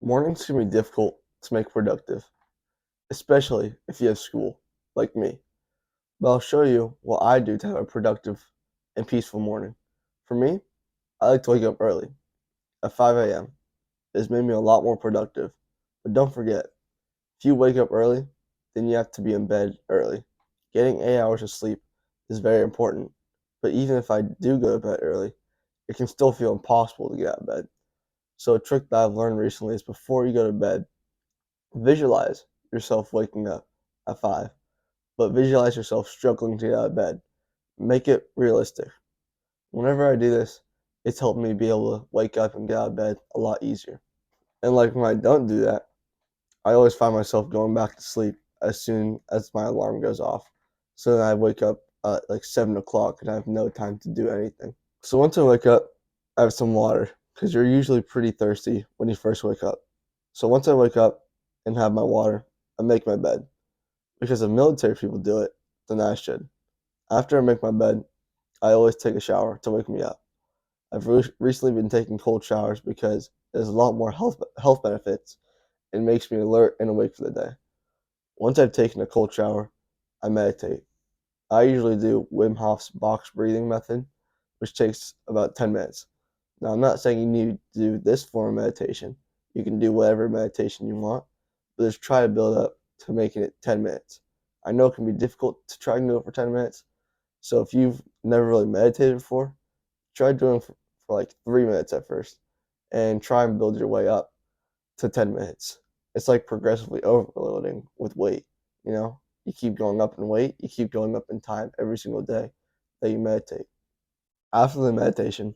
Mornings can be difficult to make productive, especially if you have school, like me. But I'll show you what I do to have a productive and peaceful morning. For me, I like to wake up early, at 5 a.m. It's made me a lot more productive. But don't forget, if you wake up early, then you have to be in bed early. Getting 8 hours of sleep is very important. But even if I do go to bed early, it can still feel impossible to get out of bed. So a trick that I've learned recently is before you go to bed, visualize yourself waking up at 5, but visualize yourself struggling to get out of bed. Make it realistic. Whenever I do this, it's helped me be able to wake up and get out of bed a lot easier. And like when I don't do that, I always find myself going back to sleep as soon as my alarm goes off. So then I wake up at like 7 o'clock and I have no time to do anything. So once I wake up, I have some water because you're usually pretty thirsty when you first wake up. So once I wake up and have my water, I make my bed. Because if military people do it, then I should. After I make my bed, I always take a shower to wake me up. I've recently been taking cold showers because there's a lot more health benefits and makes me alert and awake for the day. Once I've taken a cold shower, I meditate. I usually do Wim Hof's box breathing method, which takes about 10 minutes. Now, I'm not saying you need to do this form of meditation. You can do whatever meditation you want, but just try to build up to making it 10 minutes. I know it can be difficult to try and do it for 10 minutes, so if you've never really meditated before, try doing it for like 3 minutes at first and try and build your way up to 10 minutes. It's like progressively overloading with weight, you know? You keep going up in weight, you keep going up in time every single day that you meditate. After the meditation,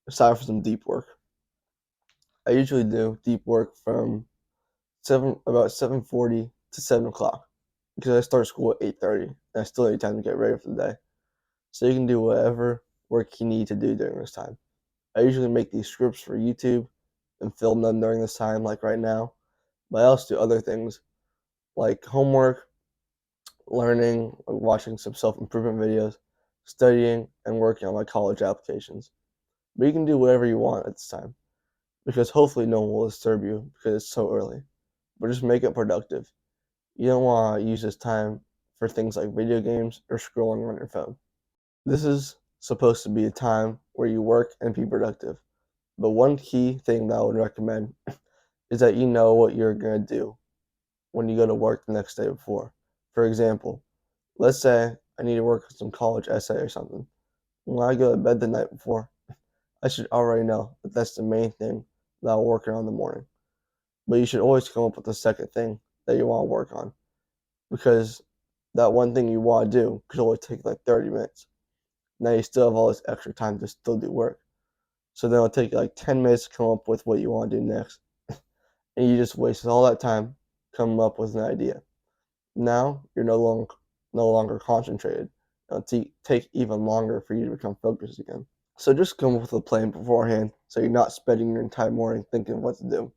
it's time for some deep work. I usually do deep work from about 7:40 to 7 o'clock because I start school at 8:30 and I still need time to get ready for the day. So you can do whatever work you need to do during this time. I usually make these scripts for YouTube and film them during this time, like right now. But I also do other things like homework, learning, watching some self improvement videos, studying, and working on my college applications. But you can do whatever you want at this time because hopefully no one will disturb you because it's so early. But just make it productive. You don't want to use this time for things like video games or scrolling on your phone. This is supposed to be a time where you work and be productive. But one key thing that I would recommend is that you know what you're going to do when you go to work the next day before. For example, let's say I need to work on some college essay or something. When I go to bed the night before, I should already know that that's the main thing that I'll work on in the morning. But you should always come up with a second thing that you want to work on because that one thing you want to do could only take like 30 minutes. Now you still have all this extra time to still do work. So then it'll take you like 10 minutes to come up with what you want to do next. And you just wasted all that time coming up with an idea. Now you're no longer concentrated. It'll take even longer for you to become focused again. So just come up with a plan beforehand so you're not spending your entire morning thinking of what to do.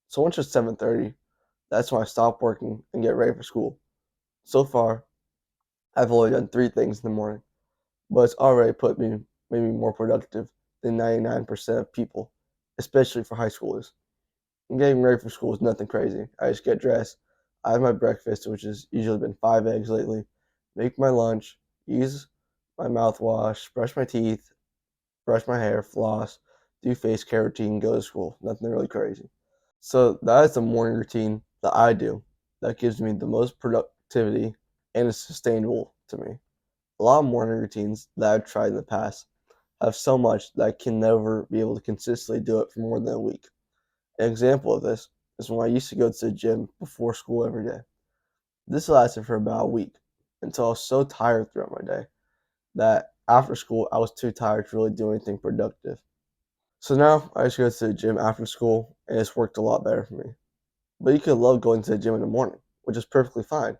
So once it's 7:30, that's when I stop working and get ready for school. So far, I've only done 3 things in the morning, but it's already put me maybe more productive than 99% of people, especially for high schoolers. And getting ready for school is nothing crazy. I just get dressed, I have my breakfast, which has usually been 5 eggs lately, make my lunch, use my mouthwash, brush my teeth, brush my hair, floss, do face care routine, go to school. Nothing really crazy. So that is the morning routine that I do that gives me the most productivity and is sustainable to me. A lot of morning routines that I've tried in the past have so much that I can never be able to consistently do it for more than a week. An example of this is when I used to go to the gym before school every day. This lasted for about a week until I was so tired throughout my day that after school I was too tired to really do anything productive. So now I just go to the gym after school and it's worked a lot better for me. But you could love going to the gym in the morning, which is perfectly fine.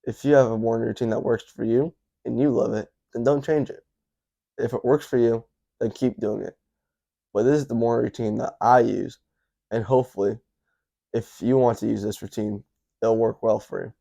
If you have a morning routine that works for you and you love it, then don't change it. If it works for you, then keep doing it. But this is the morning routine that I use, and hopefully, if you want to use this routine, it'll work well for you.